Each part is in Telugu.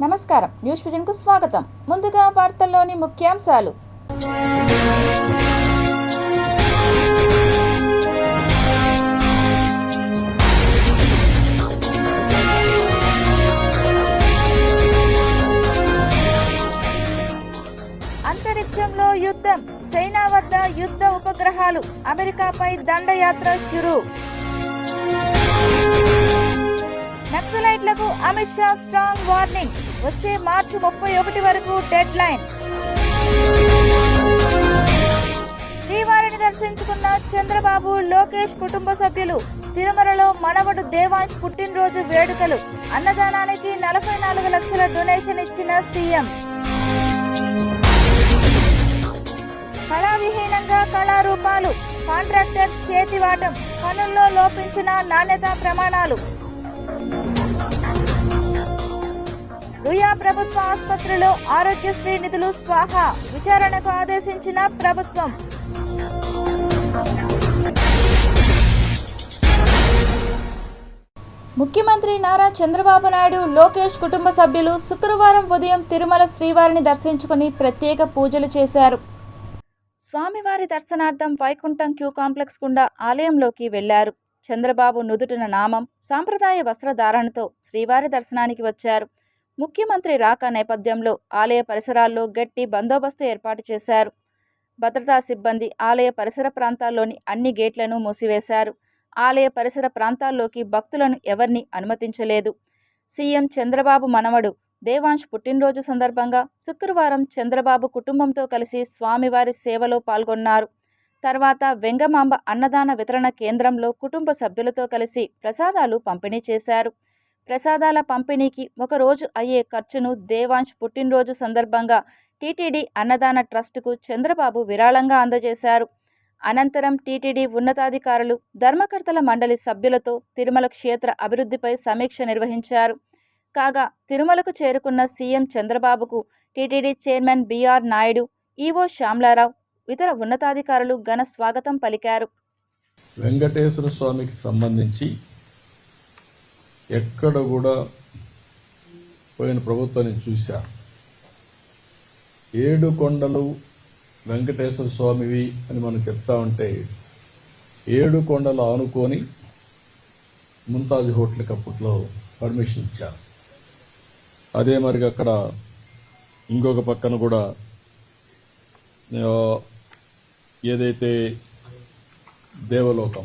నమస్కారం, న్యూస్ విజన్ కు స్వాగతం. ముందుగా వార్తల్లోని ముఖ్యాంశాలు. అంతరిక్షంలో యుద్ధం, చైనా వద్ద యుద్ధ ఉపగ్రహాలు, అమెరికాపై దండయాత్ర షురూ. నక్సలైట్లకు అమిత్ షా స్ట్రాంగ్ వార్నింగ్, వచ్చే మార్చి 31 వరకు డెడ్ లైన్. శ్రీవారిని దర్శించుకున్న చంద్రబాబు, లోకేష్ కుటుంబ సభ్యులు. తిరుమలలో మనవడు దేవాంశ్ పుట్టినరోజు వేడుకలు. అన్నదానానికి 44 లక్షల డొనేషన్ ఇచ్చిన సీఎం. కళావిహీనంగా కళారూపాలు, కాంట్రాక్టర్ చేతివాటం, పనుల్లో లోపించిన నాణ్యతా ప్రమాణాలు. రుయా ప్రభుత్వ ఆసుపత్రిలో ఆరోగ్యశ్రీ నిధులు స్వాహా, విచారణకు ఆదేశించిన ప్రభుత్వం. ముఖ్యమంత్రి నారా చంద్రబాబు నాయుడు, లోకేష్ కుటుంబ సభ్యులు శుక్రవారం ఉదయం తిరుమల శ్రీవారిని దర్శించుకుని ప్రత్యేక పూజలు చేశారు. స్వామివారి దర్శనార్థం వైకుంఠం క్యూ కాంప్లెక్స్ గుండా ఆలయంలోకి వెళ్లారు. చంద్రబాబు నుదుటిన నామం, సాంప్రదాయ వస్త్రధారణతో శ్రీవారి దర్శనానికి వచ్చారు. ముఖ్యమంత్రి రాక నేపథ్యంలో ఆలయ పరిసరాల్లో గట్టి బందోబస్తు ఏర్పాటు చేశారు. భద్రతా సిబ్బంది ఆలయ పరిసర ప్రాంతాల్లోని అన్ని గేట్లను మూసివేశారు. ఆలయ పరిసర ప్రాంతాల్లోకి భక్తులను ఎవరిని అనుమతించలేదు. సీఎం చంద్రబాబు మనవడు దేవాంశ్ పుట్టినరోజు సందర్భంగా శుక్రవారం చంద్రబాబు కుటుంబంతో కలిసి స్వామివారి సేవలో పాల్గొన్నారు. తర్వాత వెంగమాంబ అన్నదాన వితరణ కేంద్రంలో కుటుంబ సభ్యులతో కలిసి ప్రసాదాలు పంపిణీ చేశారు. ప్రసాదాల పంపిణీకి ఒకరోజు అయ్యే ఖర్చును దేవాంశ్ పుట్టినరోజు సందర్భంగా టీటీడీ అన్నదాన ట్రస్టుకు చంద్రబాబు విరాళంగా అందజేశారు. అనంతరం టీటీడీ ఉన్నతాధికారులు, ధర్మకర్తల మండలి సభ్యులతో తిరుమల క్షేత్ర అభివృద్ధిపై సమీక్ష నిర్వహించారు. కాగా తిరుమలకు చేరుకున్న సీఎం చంద్రబాబుకు TTD chairman BR Naidu, EO Shyamala Rao, ఇతర ఉన్నతాధికారులు ఘన స్వాగతం పలికారు. వెంకటేశ్వర స్వామికి సంబంధించి ఎక్కడ కూడా పోయిన ప్రభుత్వాన్ని చూశా. 7 కొండలు వెంకటేశ్వర స్వామివి అని మనం చెప్తా ఉంటే 7 కొండలు ఆనుకొని ముంతాజ్ హోటల్కి అప్పట్లో పర్మిషన్ ఇచ్చారు. అదే మరిగా అక్కడ ఇంకొక పక్కన కూడా ఏదైతే దేవలోకం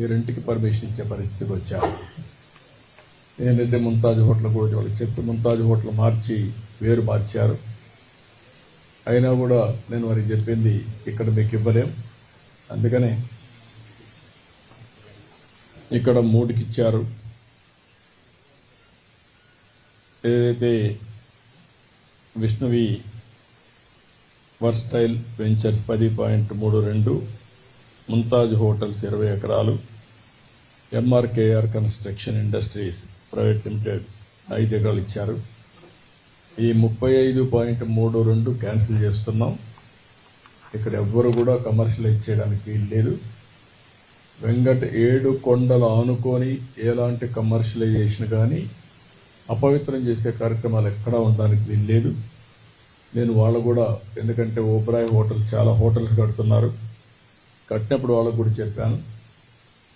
ఈ రెంటికి పర్మిషన్ ఇచ్చే పరిస్థితికి వచ్చారు. ఏంటంటే ముంతాజ్ హోటల్ కూడా వాళ్ళకి చెప్పి ముంతాజ్ హోటల్ మార్చారు. అయినా కూడా నేను వారికి చెప్పింది ఇక్కడ మీకు ఇవ్వలేం, అందుకనే ఇక్కడ 3కి ఇచ్చారు. ఏదైతే విష్ణువి వర్స్టైల్ వెంచర్స్ 10.32, ముంతాజ్ హోటల్స్ 20 ఎకరాలు, MRKR construction industries private limited 5 ఎకరాలు ఇచ్చారు. ఈ 35.32 క్యాన్సిల్ చేస్తున్నాం. ఇక్కడ ఎవ్వరు కూడా కమర్షియలైజ్ చేయడానికి వీలు లేదు. 7 కొండలు ఆనుకొని ఎలాంటి కమర్షియలైజేషన్ కానీ అపవిత్రం చేసే కార్యక్రమాలు ఎక్కడా ఉండడానికి వీలు లేదు. నేను వాళ్ళు కూడా, ఎందుకంటే ఓబ్రాయ్ హోటల్స్ చాలా హోటల్స్ కడుతున్నారు, కట్టినప్పుడు వాళ్ళకు కూడా చెప్పాను,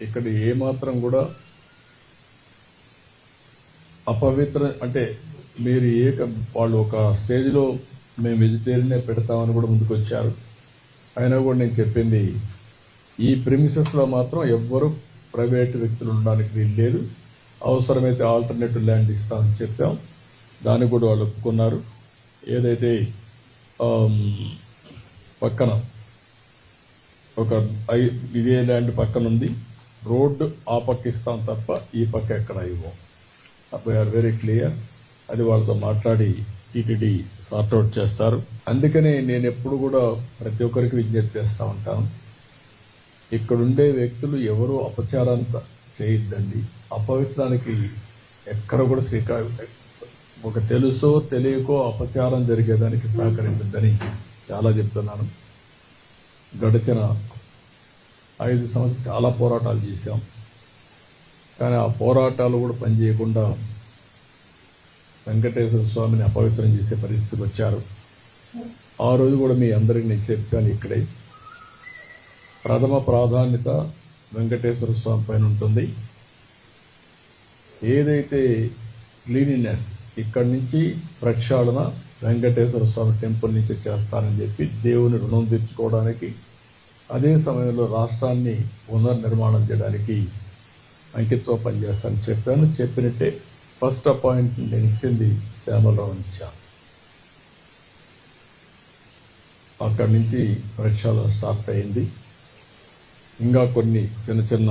ఇక్కడ ఏమాత్రం కూడా అపవిత్ర అంటే మీరు వాళ్ళు ఒక స్టేజ్లో మేము వెజిటేరియనే పెడతామని కూడా ముందుకు వచ్చారు. అయినా కూడా నేను చెప్పింది ఈ ప్రిమిసెస్లో మాత్రం ఎవ్వరూ ప్రైవేటు వ్యక్తులు ఉండడానికి వీలు లేదు, అవసరమైతే ఆల్టర్నేటివ్ ల్యాండ్ ఇస్తామని చెప్పాం. దాన్ని కూడా వాళ్ళు ఒప్పుకున్నారు. ఏదైతే పక్కన ఒక ఇదే ల్యాండ్ పక్కన ఉంది, రోడ్డు ఆ పక్క ఇస్తాం తప్ప ఈ పక్క ఎక్కడ ఇవ్వం. We're very clear. అది వాళ్ళతో మాట్లాడి టీటీడీ సార్ట్అవుట్ చేస్తారు. అందుకనే నేను ఎప్పుడు కూడా ప్రతి ఒక్కరికి విజ్ఞప్తి చేస్తూ ఉంటాను, ఇక్కడుండే వ్యక్తులు ఎవరూ అపచారాన్ని చేయొద్దండి. అపవిత్రానికి ఎక్కడ కూడా ఒక తెలుసో తెలియకో అపచారం జరిగేదానికి సహకరించద్దని చాలా చెప్తున్నాను. గడిచిన 5 సంవత్సరాలు చాలా పోరాటాలు చేశాం. కానీ ఆ పోరాటాలు కూడా పనిచేయకుండా వెంకటేశ్వర స్వామిని అపవిత్రం చేసే పరిస్థితికి వచ్చారు. ఆ రోజు కూడా మీ అందరికీ నేను చెప్పాను ఇక్కడే, ప్రథమ ప్రాధాన్యత వెంకటేశ్వర స్వామి పైన ఉంటుంది. ఏదైతే క్లీనినెస్ ఇక్కడి నుంచి ప్రక్షాళన వెంకటేశ్వర స్వామి టెంపుల్ నుంచి చేస్తానని చెప్పి దేవుని రుణం తీర్చుకోవడానికి, అదే సమయంలో రాష్ట్రాన్ని పునర్నిర్మాణం చేయడానికి అంకిత్వం పనిచేస్తానని చెప్పాను. చెప్పినట్టే ఫస్ట్ అపాయింట్మెంట్ నేను ఇచ్చింది శ్యామలరావు ఇచ్చాను. అక్కడి నుంచి ప్రక్షాళన స్టార్ట్ అయింది. ఇంకా కొన్ని చిన్న చిన్న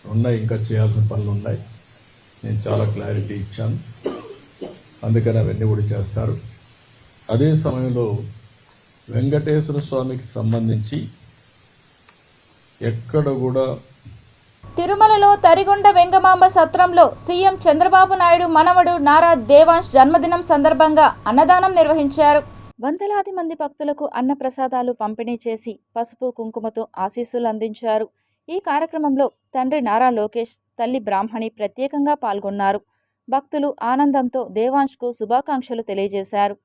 ఉన్నాయి, ఇంకా చేయాల్సిన పనులు ఉన్నాయి. నేను చాలా క్లారిటీ ఇచ్చాను, అందుకని అవన్నీ కూడా చేస్తారు. అదే సమయంలో వెంకటేశ్వర స్వామికి సంబంధించి ఎక్కడ కూడా తిరుమలలో తరిగొండ వెంగమాంబ సత్రంలో సీఎం చంద్రబాబు నాయుడు మనవడు నారా దేవాంశ్ జన్మదినం సందర్భంగా అన్నదానం నిర్వహించారు. వందలాది మంది భక్తులకు అన్నప్రసాదాలు పంపిణీ చేసి పసుపు కుంకుమతో ఆశీస్సులు అందించారు. ఈ కార్యక్రమంలో తండ్రి నారా లోకేష్, తల్లి బ్రాహ్మణి ప్రత్యేకంగా పాల్గొన్నారు. భక్తులు ఆనందంతో దేవాంశ్కు శుభాకాంక్షలు తెలియజేశారు.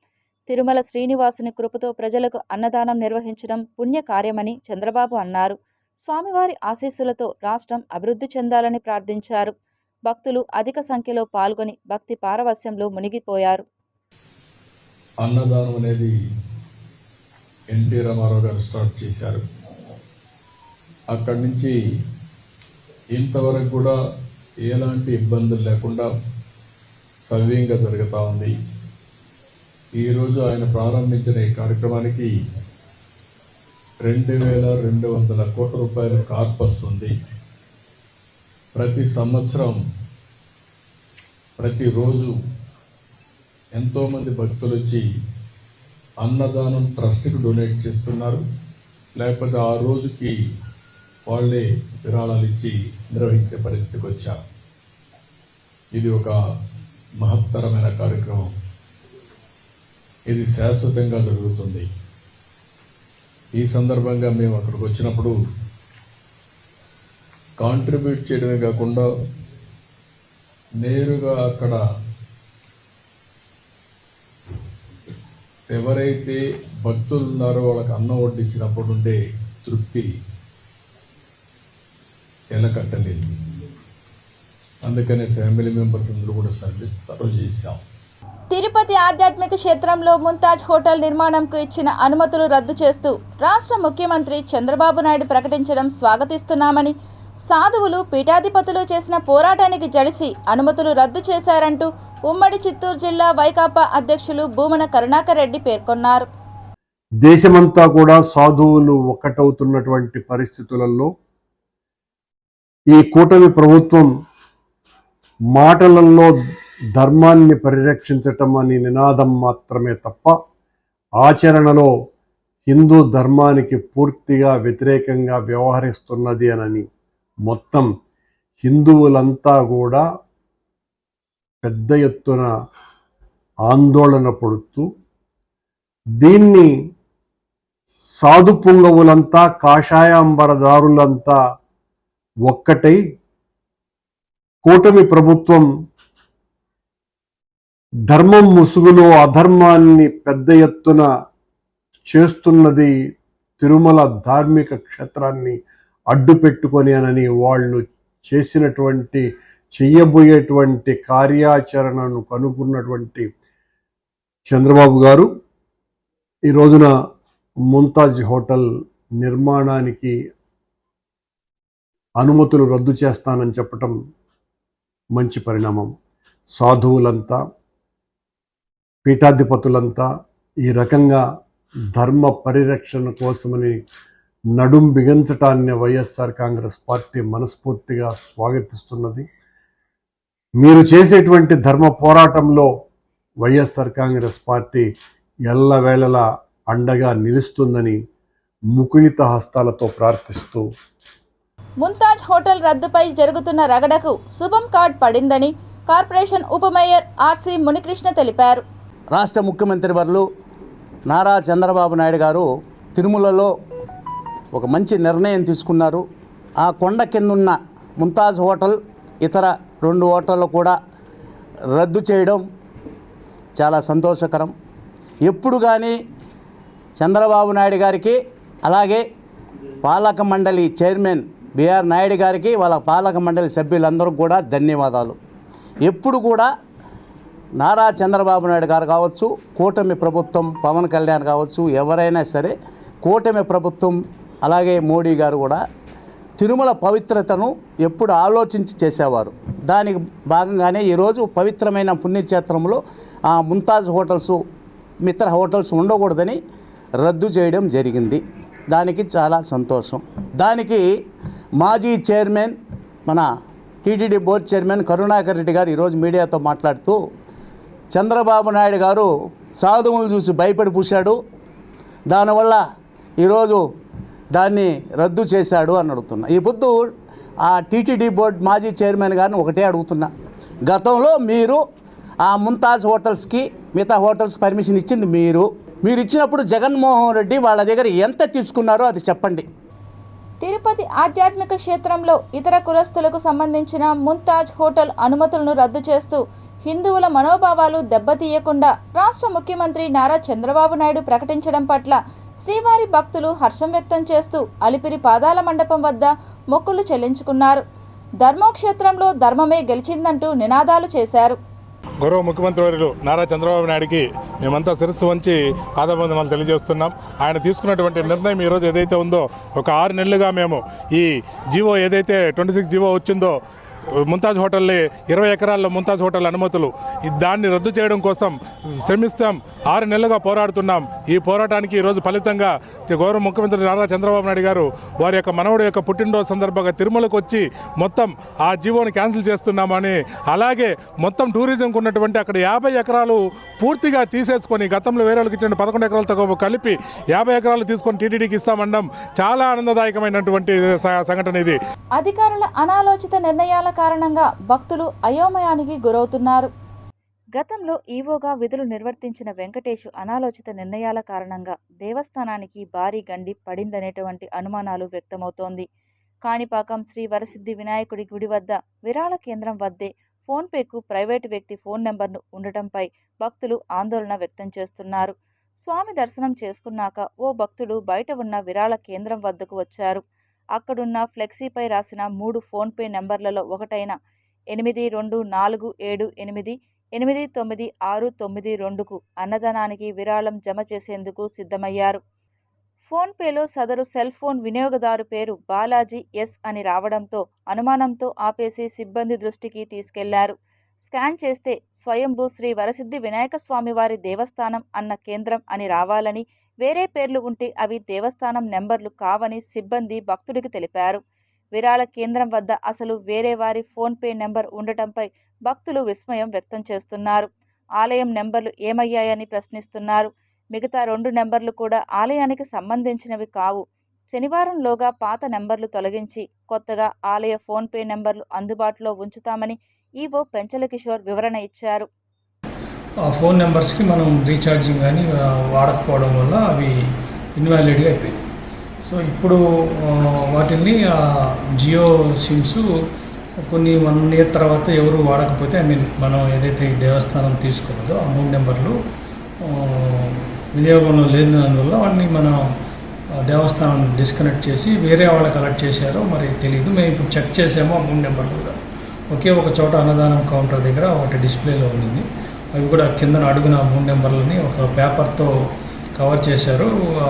తిరుమల శ్రీనివాసుని కృపతో ప్రజలకు అన్నదానం నిర్వహించడం పుణ్యకార్యమని చంద్రబాబు అన్నారు. స్వామివారి ఆశీస్సులతో రాష్ట్రం అభివృద్ధి చెందాలని ప్రార్థించారు. భక్తులు అధిక సంఖ్యలో పాల్గొని భక్తి పారవస్యంలో మునిగిపోయారు. అన్నదానం అనేది ఎన్టీ రామారావు గారు స్టార్ట్ చేశారు. అక్కడి నుంచి ఇంతవరకు కూడా ఎలాంటి ఇబ్బందులు లేకుండా సవ్యంగా జరుగుతూ ఉంది. ఈరోజు ఆయన ప్రారంభించిన ఈ కార్యక్రమానికి 2,200 కోట్ల రూపాయల కార్పస్ ఉంది. ప్రతి సంవత్సరం ప్రతిరోజు ఎంతోమంది భక్తులు వచ్చి అన్నదానం ట్రస్ట్కి డొనేట్ చేస్తున్నారు. లేకపోతే ఆ రోజుకి వాళ్ళే విరాళాలు ఇచ్చి నిర్వహించే పరిస్థితికి వచ్చారు. ఇది ఒక మహత్తరమైన కార్యక్రమం. ఇది శాశ్వతంగా జరుగుతుంది. ఈ సందర్భంగా మేము అక్కడికి వచ్చినప్పుడు కాంట్రిబ్యూట్ చేయడమే కాకుండా నేరుగా అక్కడ ఎవరైతే భక్తులు ఉన్నారో వాళ్ళకి అన్నం వడ్డించినప్పుడు ఉండే తృప్తి ఎలకట్టలేదు. అందుకనే ఫ్యామిలీ మెంబర్స్ అందరూ కూడా సర్వ్ చేశాం. తిరుపతి ఆధ్యాత్మిక క్షేత్రంలో ముంతాజ్ హోటల్ నిర్మాణంకు ఇచ్చిన అనుమతులు రద్దు చేస్తూ రాష్ట్ర ముఖ్యమంత్రి చంద్రబాబు నాయుడు ప్రకటించడం స్వాగతిస్తున్నామని, సాధువులు పీఠాధిపతులు చేసిన పోరాటానికి జడిసి అనుమతులు రద్దు చేశారంటూ ఉమ్మడి చిత్తూరు జిల్లా వైకాపా అధ్యక్షులు భూమన కరుణాకర్ రెడ్డి పేర్కొన్నారు. దేశమంతా కూడా సాధువులు ఒక్కటవుతున్నటువంటి పరిస్థితులలో ఈ కూటమి ప్రభుత్వం మాటలలో ధర్మాన్ని పరిరక్షించటం అనే నినాదం మాత్రమే తప్ప ఆచరణలో హిందూ ధర్మానికి పూర్తిగా వ్యతిరేకంగా వ్యవహరిస్తున్నది అని మొత్తం హిందువులంతా కూడా పెద్ద ఎత్తున ఆందోళన పడుతూ, దీన్ని సాధు పుంగవులంతా కాషాయాంబరదారులంతా ఒక్కటై కూటమి ప్రభుత్వం ధర్మం ముసుగులో అధర్మాన్ని పెద్ద ఎత్తున చేస్తున్నది, తిరుమల ధార్మిక క్షేత్రాన్ని అడ్డు పెట్టుకొని అని వాళ్ళు చెయ్యబోయేటువంటి కార్యాచరణను కనుగొన్నటువంటి చంద్రబాబు గారు ఈ రోజున ముంతాజ్ హోటల్ నిర్మాణానికి అనుమతులు రద్దు చేస్తానని చెప్పటం మంచి పరిణామం. సాధువులంతా పీఠాధిపతులంతా ఈ రకంగా ధర్మ పరిరక్షణ కోసమని నడుం బిగించటాన్ని వైఎస్ఆర్ కాంగ్రెస్ పార్టీ మనస్ఫూర్తిగా స్వాగతిస్తున్నది. మీరు చేసేటువంటి ధర్మ పోరాటంలో వైఎస్ఆర్ కాంగ్రెస్ పార్టీ ఎల్లవేళలా అండగా నిలుస్తుందని ముకుళిత హస్తాలతో ప్రార్థిస్తూ, ముంతాజ్ హోటల్ రద్దుపై జరుగుతున్న రగడకు శుభం కార్డ్ పడిందని కార్పొరేషన్ ఉప మేయర్ ఆర్సి మునికృష్ణ తెలిపారు. రాష్ట్ర ముఖ్యమంత్రి వర్యులు నారా చంద్రబాబు నాయుడు గారు తిరుమలలో ఒక మంచి నిర్ణయం తీసుకున్నారు. ఆ కొండ కిందున్న ముంతాజ్ హోటల్, ఇతర 2 హోటళ్ళు కూడా రద్దు చేయడం చాలా సంతోషకరం. ఎప్పుడు కానీ చంద్రబాబు నాయుడు గారికి, అలాగే పాలక మండలి చైర్మన్ బిఆర్ నాయుడు గారికి, వాళ్ళ పాలక మండలి సభ్యులందరూ కూడా ధన్యవాదాలు. ఎప్పుడు కూడా నారా చంద్రబాబు నాయుడు గారు కావచ్చు, కూటమి ప్రభుత్వం పవన్ కళ్యాణ్ కావచ్చు, ఎవరైనా సరే కూటమి ప్రభుత్వం అలాగే మోడీ గారు కూడా తిరుమల పవిత్రతను ఎప్పుడు ఆలోచించి చేసేవారు. దానికి భాగంగానే ఈరోజు పవిత్రమైన పుణ్యక్షేత్రంలో ఆ ముంతాజ్ హోటల్స్, మిత్ర హోటల్స్ ఉండకూడదని రద్దు చేయడం జరిగింది. దానికి చాలా సంతోషం. దానికి మాజీ చైర్మన్, మన TTD board chairman Karunakar Reddy గారు ఈరోజు మీడియాతో మాట్లాడుతూ, చంద్రబాబు నాయుడు గారు సాధువులను చూసి భయపడి పూశాడు, దానివల్ల ఈరోజు దాన్ని రద్దు చేశాడు అని అడుగుతున్నా. ఈ పొద్దు ఆ టీటీడీ బోర్డు మాజీ చైర్మన్ గారిని ఒకటే అడుగుతున్నా, గతంలో మీరు ఆ ముంతాజ్ హోటల్స్కి, మిగతా హోటల్స్ పర్మిషన్ ఇచ్చింది మీరు ఇచ్చినప్పుడు జగన్మోహన్ రెడ్డి వాళ్ళ దగ్గర ఎంత తీసుకున్నారో అది చెప్పండి. తిరుపతి ఆధ్యాత్మిక క్షేత్రంలో ఇతర కులస్తులకు సంబంధించిన ముంతాజ్ హోటల్ అనుమతులను రద్దు చేస్తూ హిందువుల మనోభావాలు దెబ్బతీయకుండా రాష్ట్ర ముఖ్యమంత్రి నారా చంద్రబాబు నాయుడు ప్రకటించడం పట్ల శ్రీవారి భక్తులు హర్షం వ్యక్తం చేస్తూ అలిపిరి పాదాల మండపం వద్ద మొక్కులు చెల్లించుకున్నారు. ధర్మక్షేత్రంలో ధర్మమే గెలిచిందంటూ నినాదాలు చేశారు. గౌరవ ముఖ్యమంత్రి వర్యులు నారా చంద్రబాబు నాయుడికి మేమంతా శిరస్సు వంచి పాదాభివందనాలు తెలియజేస్తున్నాం. ఆయన తీసుకున్నటువంటి నిర్ణయం ఈరోజు ఏదైతే ఉందో, ఒక 6 నెలలుగా మేము ఈ జీవో ఏదైతే 26 జీవో వచ్చిందో, ముంతాజ్ హోటల్ని 20 ఎకరాల్లో ముంతాజ్ హోటల్ అనుమతులు, దాన్ని రద్దు చేయడం కోసం శ్రమిస్తాం. 6 నెలలుగా పోరాడుతున్నాం. ఈ పోరాటానికి ఈరోజు ఫలితంగా గౌరవ ముఖ్యమంత్రి నారా చంద్రబాబు నాయుడు గారు వారి యొక్క మనవడు యొక్క పుట్టినరోజు సందర్భంగా తిరుమలకు వచ్చి మొత్తం ఆ జీవోని క్యాన్సిల్ చేస్తున్నామని, అలాగే మొత్తం టూరిజంకు ఉన్నటువంటి అక్కడ 50 ఎకరాలు పూర్తిగా తీసేసుకొని, గతంలో వేరే వాళ్ళకి ఇచ్చిన 11 ఎకరాలతో కలిపి 50 ఎకరాలు తీసుకొని టీటీడీకి ఇస్తామనడం చాలా ఆనందదాయకమైనటువంటి సంఘటన ఇది. అధికారుల అనాలోచిత నిర్ణయాల కారణంగా భక్తులు అయోమయానికి గురవుతున్నారు. గతంలో ఈవోగా విధులు నిర్వర్తించిన వెంకటేష్ అనాలోచిత నిర్ణయాల కారణంగా దేవస్థానానికి భారీ గండి పడిందనేటువంటి అనుమానాలు వ్యక్తమవుతోంది. కాణిపాకం శ్రీ వరసిద్ధి వినాయకుడి గుడి వద్ద విరాళ కేంద్రం వద్దే ఫోన్పేకు ప్రైవేటు వ్యక్తి ఫోన్ నెంబర్ను ఉండటంపై భక్తులు ఆందోళన వ్యక్తం చేస్తున్నారు. స్వామి దర్శనం చేసుకున్నాక ఓ భక్తుడు బయట ఉన్న విరాళ కేంద్రం వద్దకు వచ్చారు. అక్కడున్న ఫ్లెక్సీపై రాసిన 3 ఫోన్పే నెంబర్లలో ఒకటైన 8247889692కు అన్నదానానికి విరాళం జమ చేసేందుకు సిద్ధమయ్యారు. ఫోన్పేలో సదరు సెల్ ఫోన్ వినియోగదారు పేరు బాలాజీ ఎస్ అని రావడంతో అనుమానంతో ఆపేసి సిబ్బంది దృష్టికి తీసుకెళ్లారు. స్కాన్ చేస్తే స్వయంభూ శ్రీ వరసిద్ధి వినాయక స్వామివారి దేవస్థానం అన్న కేంద్రం అని రావాలని, వేరే పేర్లు ఉంటే అవి దేవస్థానం నెంబర్లు కావని సిబ్బంది భక్తుడికి తెలిపారు. విరాళ కేంద్రం వద్ద అసలు వేరే వారి ఫోన్పే నెంబర్ ఉండటంపై భక్తులు విస్మయం వ్యక్తం చేస్తున్నారు. ఆలయం నెంబర్లు ఏమయ్యాయని ప్రశ్నిస్తున్నారు. మిగతా 2 నెంబర్లు కూడా ఆలయానికి సంబంధించినవి కావు. శనివారంలోగా పాత నెంబర్లు తొలగించి కొత్తగా ఆలయ ఫోన్పే నెంబర్లు అందుబాటులో ఉంచుతామని ఈవో పెంచల కిషోర్ వివరణ ఇచ్చారు. ఆ ఫోన్ నెంబర్స్కి మనం రీఛార్జింగ్ కానీ వాడకపోవడం వల్ల అవి ఇన్వాలిడ్గా అయిపోయాయి. సో ఇప్పుడు వాటిని జియో సిమ్స్ కొన్ని 1 ఇయర్ తర్వాత ఎవరు వాడకపోతే, మనం ఏదైతే దేవస్థానం తీసుకున్నదో ఆ 3 నెంబర్లు వినియోగంలో లేని దానివల్ల వాటిని మనం దేవస్థానం డిస్కనెక్ట్ చేసి వేరే వాళ్ళకి అలర్ట్ చేశారో మరి తెలియదు. మేము ఇప్పుడు చెక్ చేసాము. ఆ 3 నెంబర్లు కూడా ఒకే ఒక చోట అన్నదానం కౌంటర్ దగ్గర ఒకటి డిస్ప్లేలో ఉండింది. అవి కూడా కింద అడుగున 3 నెంబర్లని ఒక పేపర్తో కవర్ చేశారు. ఆ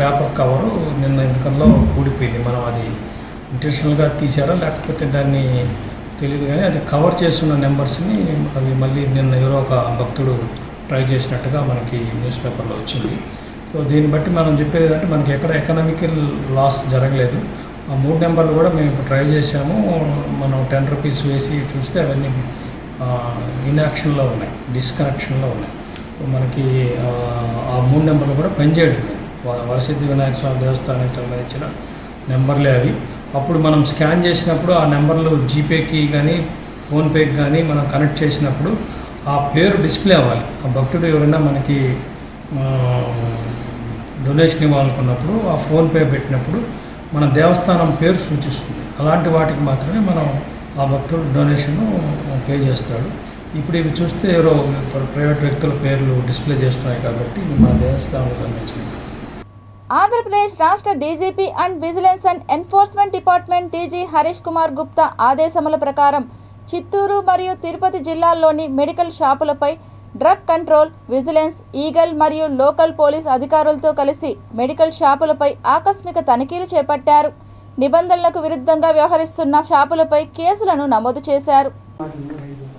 పేపర్ కవరు నిన్న ఎందుకల్లో ఊడిపోయింది. మనం అది ఇంటెన్షనల్గా తీశారో లేకపోతే దాన్ని తెలియదు, కానీ అది కవర్ చేస్తున్న నెంబర్స్ని అవి మళ్ళీ నిన్న ఎవరో ఒక భక్తుడు ట్రై చేసినట్టుగా మనకి న్యూస్ పేపర్లో వచ్చింది. సో దీన్ని బట్టి మనం చెప్పేది అంటే మనకి ఎక్కడ ఎకనామికల్ లాస్ జరగలేదు. ఆ 3 నెంబర్లు కూడా మేము ఇప్పుడు ట్రై చేసాము. మనం 10 రూపీస్ వేసి చూస్తే అవన్నీ ఇన్యాక్షన్లో ఉన్నాయి, డిస్కనెక్షన్లో ఉన్నాయి. మనకి ఆ 3 నెంబర్లు కూడా పనిచేయడం లేదు. వరసిద్ధి వినాయక స్వామి దేవస్థానానికి సంబంధించిన నెంబర్లే అవి. అప్పుడు మనం స్కాన్ చేసినప్పుడు ఆ నెంబర్లు జీపేకి కానీ ఫోన్పేకి కానీ మనం కనెక్ట్ చేసినప్పుడు ఆ పేరు డిస్ప్లే అవ్వాలి. ఆ భక్తుడు ఎవరైనా మనకి డొనేషన్ ఇవ్వాలనుకున్నప్పుడు ఆ ఫోన్పే పెట్టినప్పుడు మన దేవస్థానం పేరు సూచిస్తుంది. అలాంటి వాటికి మాత్రమే మనం ఆ భక్తుడు డొనేషన్ పే చేస్తాడు. ఇప్పుడు ఇవి చూస్తే ఎవరో ప్రైవేట్ వ్యక్తుల పేర్లు డిస్ప్లే చేస్తున్నాయి కాబట్టి మా దేవస్థానానికి సంబంధించినవి. ఆంధ్రప్రదేశ్ రాష్ట్ర DGP and vigilance and enforcement department DG Harish Kumar Gupta ఆదేశముల ప్రకారం చిత్తూరు మరియు తిరుపతి జిల్లాల్లోని మెడికల్ షాపులపై డ్రగ్ కంట్రోల్, విజిలెన్స్, ఈగల్ మరియు లోకల్ పోలీస్ అధికారులతో కలిసి మెడికల్ షాపులపై ఆకస్మిక తనిఖీలు చేపట్టారు. నిబంధనలకు విరుద్ధంగా వ్యవహరిస్తున్న షాపులపై కేసులను నమోదు చేశారు.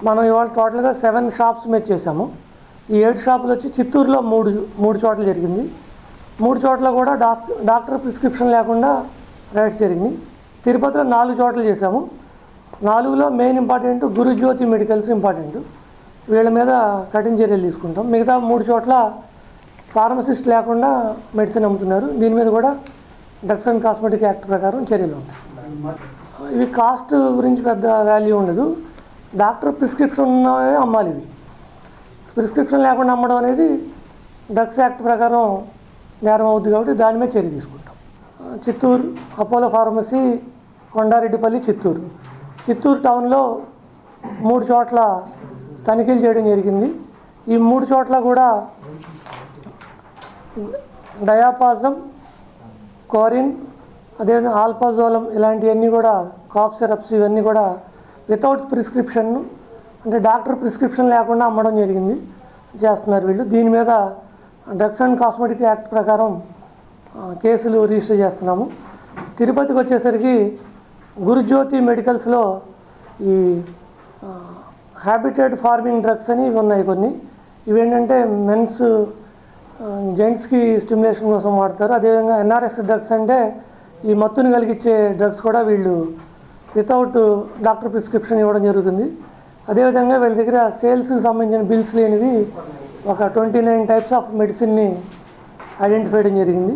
మనం ఇవాళ టోటల్గా 7 షాప్స్ మీద చేసాము. ఈ 7 షాపులు వచ్చి చిత్తూరులో మూడు చోట్ల జరిగింది. 3 చోట్ల కూడా డాక్టర్ ప్రిస్క్రిప్షన్ లేకుండా రైడ్స్ జరిగినాయి. తిరుపతిలో 4 చోట్ల చేసాము. 4లో మెయిన్ ఇంపార్టెంట్ గురుజ్యోతి మెడికల్స్ ఇంపార్టెంట్. వీళ్ళ మీద కఠిన చర్యలు తీసుకుంటాం. మిగతా 3 చోట్ల ఫార్మసిస్ట్ లేకుండా మెడిసిన్ అమ్ముతున్నారు. దీని మీద కూడా డ్రగ్స్ అండ్ కాస్మెటిక్ యాక్ట్ ప్రకారం చర్యలు ఉంటాయి. ఇవి కాస్ట్ గురించి పెద్ద వాల్యూ ఉండదు. డాక్టర్ ప్రిస్క్రిప్షన్ ఉన్నవే అమ్మాలి. ఇవి ప్రిస్క్రిప్షన్ లేకుండా అమ్మడం అనేది డ్రగ్స్ యాక్ట్ ప్రకారం నేరం అవుతుంది కాబట్టి దాని మీద చర్య తీసుకుంటాం. చిత్తూరు, అపోలో ఫార్మసీ, కొండారెడ్డిపల్లి, చిత్తూరు టౌన్లో 3 చోట్ల తనిఖీలు చేయడం జరిగింది. ఈ 3 చోట్ల కూడా డయాపాజమ్, కోరిన్, అదేవిధంగా ఆల్పాజోలం ఇలాంటివన్నీ కూడా కాఫ్ సిరప్స్ ఇవన్నీ కూడా వితౌట్ ప్రిస్క్రిప్షన్, అంటే డాక్టర్ ప్రిస్క్రిప్షన్ లేకుండా అమ్మడం చేస్తున్నారు వీళ్ళు. దీని మీద డ్రగ్స్ అండ్ కాస్మెటిక్ యాక్ట్ ప్రకారం కేసులు రిజిస్టర్ చేస్తున్నాము. తిరుపతికి వచ్చేసరికి గురుజ్యోతి మెడికల్స్లో ఈ హ్యాబిటేట్ ఫార్మింగ్ డ్రగ్స్ అని ఇవి ఉన్నాయి కొన్ని. ఇవేంటంటే మెన్స్ జెంట్స్కి స్టిమ్యులేషన్ కోసం వాడతారు. అదేవిధంగా ఎన్ఆర్ఎస్ డ్రగ్స్ అంటే ఈ మత్తుని కలిగించే డ్రగ్స్ కూడా వీళ్ళు వితౌట్ డాక్టర్ ప్రిస్క్రిప్షన్ ఇవ్వడం జరుగుతుంది. అదేవిధంగా వీళ్ళ దగ్గర సేల్స్కి సంబంధించిన బిల్స్ లేనివి ఒక 29 టైప్స్ ఆఫ్ మెడిసిన్ని ఐడెంటిఫై చేయడం జరిగింది.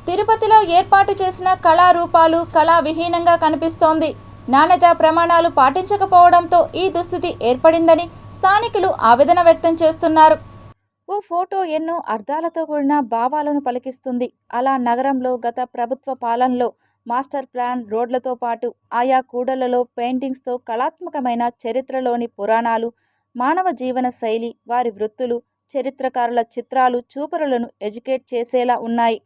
తిరుపతిలో ఏర్పాటు చేసిన కళారూపాలు కళావిహీనంగా కనిపిస్తోంది. నాణ్యత ప్రమాణాలు పాటించకపోవడంతో ఈ దుస్థితి ఏర్పడిందని స్థానికులు ఆవేదన వ్యక్తం చేస్తున్నారు. ఓ ఫోటో ఎన్నో అర్థాలతో కూడిన భావాలను పలికిస్తుంది. అలా నగరంలో గత ప్రభుత్వ పాలనలో మాస్టర్ ప్లాన్ రోడ్లతో పాటు ఆయా కూడళ్లలో పెయింటింగ్స్తో కళాత్మకమైన చరిత్రలోని పురాణాలు, మానవ జీవన శైలి, వారి వృత్తులు, చరిత్రకారుల చిత్రాలు చూపరులను ఎడ్యుకేట్ చేసేలా ఉన్నాయి.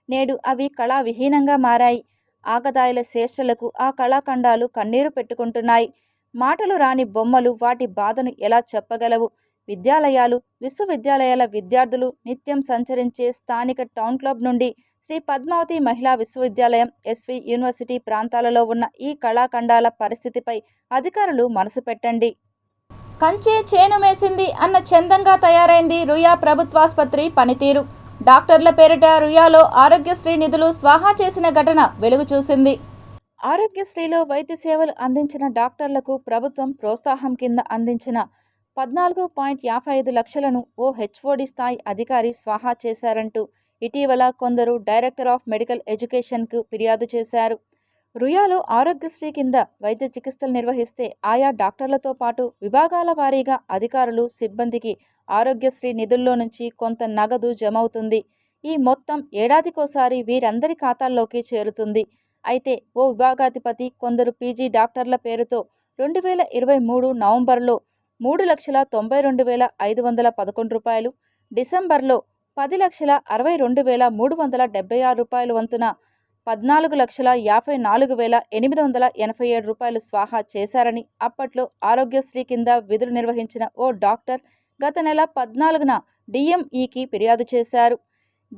నేడు అవి కళావిహీనంగా మారాయి. ఆకతాయిల శేషలకు ఆ కళాఖండాలు కన్నీరు పెట్టుకుంటున్నాయి. మాటలు రాని బొమ్మలు వాటి బాధను ఎలా చెప్పగలవు? విద్యాలయాలు, విశ్వవిద్యాలయాల విద్యార్థులు నిత్యం సంచరించే స్థానిక టౌన్ క్లబ్ నుండి శ్రీ పద్మావతి మహిళా విశ్వవిద్యాలయం, ఎస్వి యూనివర్సిటీ ప్రాంతాలలో ఉన్న ఈ కళాఖండాల పరిస్థితిపై అధికారులు మనసు పెట్టండి. కంచే చేను మేసింది అన్న చందంగా తయారైంది రుయా ప్రభుత్వాసుపత్రి పనితీరు. డాక్టర్ల పేరిట రుయాలో ఆరోగ్యశ్రీ నిధులు స్వాహా చేసిన ఘటన వెలుగు చూసింది. ఆరోగ్యశ్రీలో వైద్య సేవలు అందించిన డాక్టర్లకు ప్రభుత్వం ప్రోత్సాహం కింద అందించిన 14.55 లక్షలను ఓ హెచ్ఓడి స్థాయి అధికారి స్వాహా చేశారంటూ ఇటీవల కొందరు డైరెక్టర్ ఆఫ్ మెడికల్ ఎడ్యుకేషన్కు ఫిర్యాదు చేశారు. రుయాలో ఆరోగ్యశ్రీ కింద వైద్య చికిత్సలు నిర్వహిస్తే ఆయా డాక్టర్లతో పాటు విభాగాల వారీగా అధికారులు, సిబ్బందికి ఆరోగ్యశ్రీ నిధుల్లో నుంచి కొంత నగదు జమవుతుంది. ఈ మొత్తం ఏడాదికోసారి వీరందరి ఖాతాల్లోకి చేరుతుంది. అయితే ఓ విభాగాధిపతి కొందరు పీజీ డాక్టర్ల పేరుతో 2023 నవంబర్లో 3,92,511 రూపాయలు, డిసెంబర్లో 10,62,376 రూపాయలు వంతున 14,54,887 రూపాయలు స్వాహా చేశారని అప్పట్లో ఆరోగ్యశ్రీ కింద విధులు నిర్వహించిన ఓ డాక్టర్ గత నెల 14న డిఎంఈకి ఫిర్యాదు చేశారు.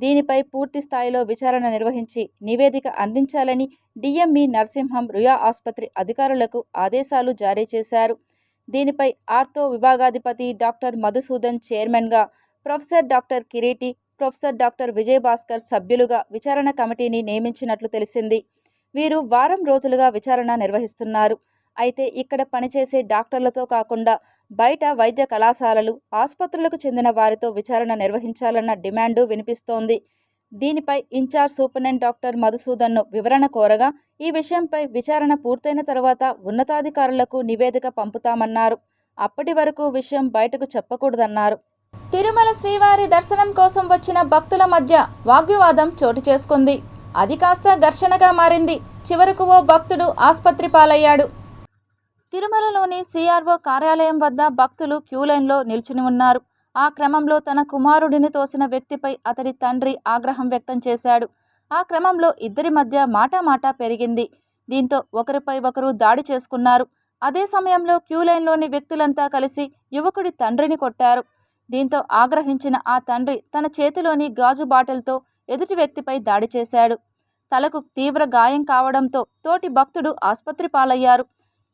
దీనిపై పూర్తి స్థాయిలో విచారణ నిర్వహించి నివేదిక అందించాలని డిఎంఈ నరసింహం రుయా ఆసుపత్రి అధికారులకు ఆదేశాలు జారీ చేశారు. దీనిపై ఆర్థో విభాగాధిపతి డాక్టర్ మధుసూదన్ చైర్మన్గా, professor doctor Kireeti, professor doctor Vijayabhaskar సభ్యులుగా విచారణ కమిటీని నియమించినట్లు తెలిసింది. వీరు వారం రోజులుగా విచారణ నిర్వహిస్తున్నారు. అయితే ఇక్కడ పనిచేసే డాక్టర్లతో కాకుండా బయట వైద్య కళాశాలలు, ఆసుపత్రులకు చెందిన వారితో విచారణ నిర్వహించాలన్న డిమాండు వినిపిస్తోంది. దీనిపై ఇన్ఛార్జ్ సూపరింటెండెంట్ డాక్టర్ మధుసూదన్ను వివరణ కోరగా ఈ విషయంపై విచారణ పూర్తయిన తర్వాత ఉన్నతాధికారులకు నివేదిక పంపుతామన్నారు. అప్పటి వరకు విషయం బయటకు చెప్పకూడదన్నారు. తిరుమల శ్రీవారి దర్శనం కోసం వచ్చిన భక్తుల మధ్య వాగ్వివాదం చోటు చేసుకుంది. అది కాస్త ఘర్షణగా మారింది. చివరకు ఓ భక్తుడు ఆసుపత్రి పాలయ్యాడు. తిరుమలలోని సిఆర్ఓ కార్యాలయం వద్ద భక్తులు క్యూలైన్లో నిల్చుని ఉన్నారు. ఆ క్రమంలో తన కుమారుడిని తోసిన వ్యక్తిపై అతడి తండ్రి ఆగ్రహం వ్యక్తం చేశాడు. ఆ క్రమంలో ఇద్దరి మధ్య మాటామాటా పెరిగింది. దీంతో ఒకరిపై ఒకరు దాడి చేసుకున్నారు. అదే సమయంలో క్యూలైన్లోని వ్యక్తులంతా కలిసి యువకుడి తండ్రిని కొట్టారు. దీంతో ఆగ్రహించిన ఆ తండ్రి తన చేతిలోని గాజు బాటిల్తో ఎదుటి వ్యక్తిపై దాడి చేశాడు. తలకు తీవ్ర గాయం కావడంతో తోటి భక్తుడు ఆసుపత్రి పాలయ్యారు.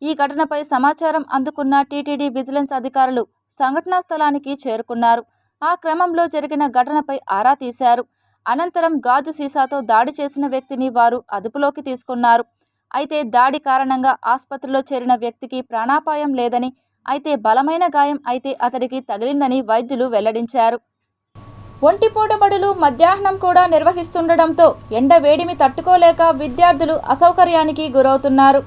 ఈ ఘటనపై సమాచారం అందుకున్న టీటీడీ విజిలెన్స్ అధికారులు సంఘటనా స్థలానికి చేరుకున్నారు. ఆ క్రమంలో జరిగిన ఘటనపై ఆరా తీశారు. అనంతరం గాజు సీసాతో దాడి చేసిన వ్యక్తిని వారు అదుపులోకి తీసుకున్నారు. అయితే దాడి కారణంగా ఆసుపత్రిలో చేరిన వ్యక్తికి ప్రాణాపాయం లేదని, అయితే బలమైన గాయం అయితే అతడికి తగిలిందని వైద్యులు వెల్లడించారు. ఒంటిపూట బడులు మధ్యాహ్నం కూడా నిర్వహిస్తుండటంతో ఎండ వేడిమి తట్టుకోలేక విద్యార్థులు అసౌకర్యానికి గురవుతున్నారు.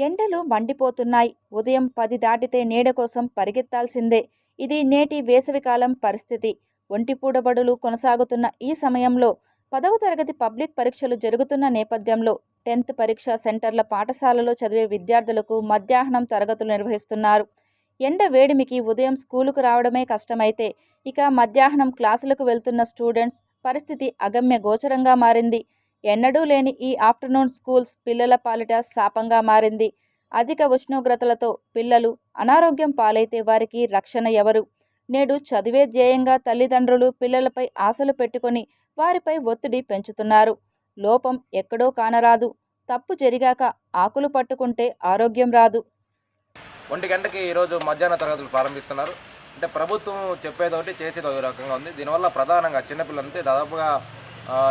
ఎండలు మండిపోతున్నాయి. ఉదయం 10 దాటితే నీడ కోసం పరిగెత్తాల్సిందే. ఇది నేటి వేసవికాలం పరిస్థితి. ఒంటిపూట బడులు కొనసాగుతున్న ఈ సమయంలో 10వ తరగతి పబ్లిక్ పరీక్షలు జరుగుతున్న నేపథ్యంలో 10th పరీక్షా సెంటర్ల పాఠశాలలో చదివే విద్యార్థులకు మధ్యాహ్నం తరగతులు నిర్వహిస్తున్నారు. ఎండ వేడిమికి ఉదయం స్కూలుకు రావడమే కష్టమైతే ఇక మధ్యాహ్నం క్లాసులకు వెళ్తున్న స్టూడెంట్స్ పరిస్థితి అగమ్య గోచరంగా మారింది. ఎన్నడూ లేని ఈ ఆఫ్టర్నూన్ స్కూల్స్ పిల్లల పాలిట శాపంగా మారింది. అధిక ఉష్ణోగ్రతలతో పిల్లలు అనారోగ్యం పాలైతే వారికి రక్షణ ఎవరు? నేడు చదివే ధ్యేయంగా తల్లిదండ్రులు పిల్లలపై ఆశలు పెట్టుకొని వారిపై ఒత్తిడి పెంచుతున్నారు. లోపం ఎక్కడో కానరాదు. తప్పు జరిగాక ఆకులు పట్టుకుంటే ఆరోగ్యం రాదు. 1 గంటకి ఈరోజు మధ్యాహ్న తరగతులు ప్రారంభిస్తున్నారు. అంటే ప్రభుత్వం చెప్పేదొకటి చేసేది ఒక రకంగా ఉంది. దీనివల్ల ప్రధానంగా చిన్నపిల్లలంటే దాదాపుగా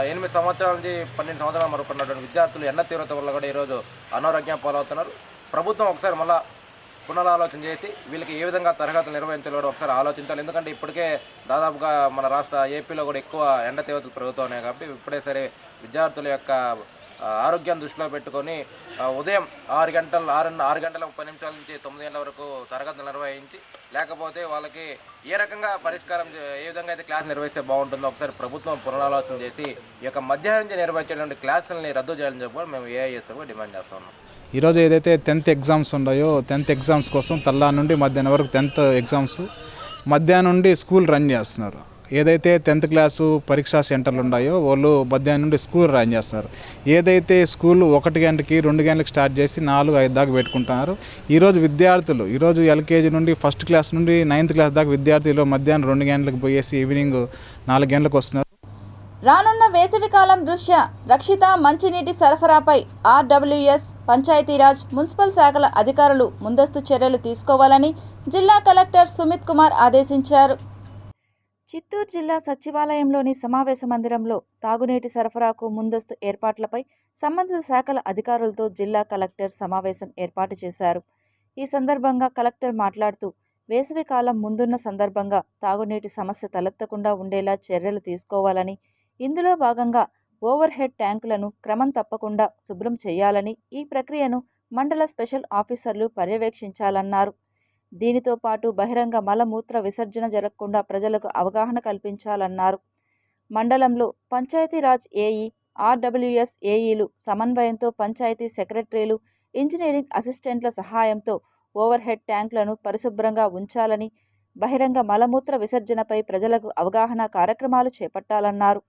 8 సంవత్సరాల నుంచి 12 సంవత్సరాల వరకు ఉన్నటువంటి విద్యార్థులు ఎండ తీవ్రత వల్ల కూడా ఈరోజు అనారోగ్యం పాలవుతున్నారు. ప్రభుత్వం ఒకసారి మళ్ళీ పునరాలోచన చేసి వీళ్ళకి ఏ విధంగా తరగతులు నిర్వహించాలో కూడా ఒకసారి ఆలోచించాలి. ఎందుకంటే ఇప్పటికే దాదాపుగా మన రాష్ట్ర ఏపీలో కూడా ఎక్కువ ఎండ తీవ్రతలు పెరుగుతున్నాయి. కాబట్టి ఇప్పుడే సరే విద్యార్థుల యొక్క ఆరోగ్యం దృష్టిలో పెట్టుకొని ఉదయం 6 గంటల 30 నిమిషాల నుంచి 9 గంటల వరకు తరగతులు నిర్వహించి, లేకపోతే వాళ్ళకి ఏ రకంగా పరిష్కారం ఏ విధంగా అయితే క్లాస్ నిర్వహిస్తే బాగుంటుందో ఒకసారి ప్రభుత్వం పునరాలోచన చేసి ఈ యొక్క మధ్యాహ్నం నుంచి నిర్వహించేటువంటి క్లాసులని రద్దు చేయాలని చెప్పి మేము ఏఐఎస్ఎఫ్ డిమాండ్ చేస్తా ఉన్నాం. ఈరోజు ఏదైతే 10th ఎగ్జామ్స్ ఉన్నాయో 10th ఎగ్జామ్స్ కోసం తెల్లారి నుండి మధ్యాహ్నం వరకు 10th ఎగ్జామ్స్ మధ్యాహ్నం నుండి స్కూల్ రన్ చేస్తున్నారు. ఏదైతే 10th క్లాసు పరీక్షా సెంటర్లు ఉన్నాయో వాళ్ళు మధ్యాహ్నం నుండి స్కూల్ రన్ చేస్తున్నారు. ఏదైతే స్కూల్ 1 గంటకి 2 గంటలకు స్టార్ట్ చేసి 4, 5 దాకా పెట్టుకుంటున్నారు. ఈరోజు విద్యార్థులు ఈరోజు ఎల్కేజీ నుండి 1st క్లాస్ నుండి 9th క్లాస్ దాకా విద్యార్థులు మధ్యాహ్నం 2 గంటలకు పోయేసి ఈవినింగ్ 4 గంటలకు వస్తున్నారు. రానున్న వేసవికాలం దృష్ట్యా రక్షిత మంచినీటి సరఫరాపై ఆర్డబ్ల్యూఎస్, పంచాయతీరాజ్, మున్సిపల్ శాఖల అధికారులు ముందస్తు చర్యలు తీసుకోవాలని జిల్లా కలెక్టర్ సుమిత్ కుమార్ ఆదేశించారు. చిత్తూరు జిల్లా సచివాలయంలోని సమావేశ మందిరంలో తాగునీటి సరఫరాకు ముందస్తు ఏర్పాట్లపై సంబంధిత శాఖల అధికారులతో జిల్లా కలెక్టర్ సమావేశం ఏర్పాటు చేశారు. ఈ సందర్భంగా కలెక్టర్ మాట్లాడుతూ వేసవికాలం ముందున్న సందర్భంగా తాగునీటి సమస్య తలెత్తకుండా ఉండేలా చర్యలు తీసుకోవాలని, ఇందులో భాగంగా ఓవర్ హెడ్ ట్యాంకులను క్రమం తప్పకుండా శుభ్రం చేయాలని, ఈ ప్రక్రియను మండల స్పెషల్ ఆఫీసర్లు పర్యవేక్షించాలన్నారు. దీనితో పాటు బహిరంగ మలమూత్ర విసర్జన జరగకుండా ప్రజలకు అవగాహన కల్పించాలన్నారు. మండలంలో పంచాయతీరాజ్ ఏఈ, ఆర్డబ్ల్యూఎస్ ఏఈలు సమన్వయంతో పంచాయతీ సెక్రటరీలు, ఇంజనీరింగ్ అసిస్టెంట్ల సహాయంతో ఓవర్ హెడ్ ట్యాంకులను పరిశుభ్రంగా ఉంచాలని, బహిరంగ మలమూత్ర విసర్జనపై ప్రజలకు అవగాహన కార్యక్రమాలు చేపట్టాలన్నారు.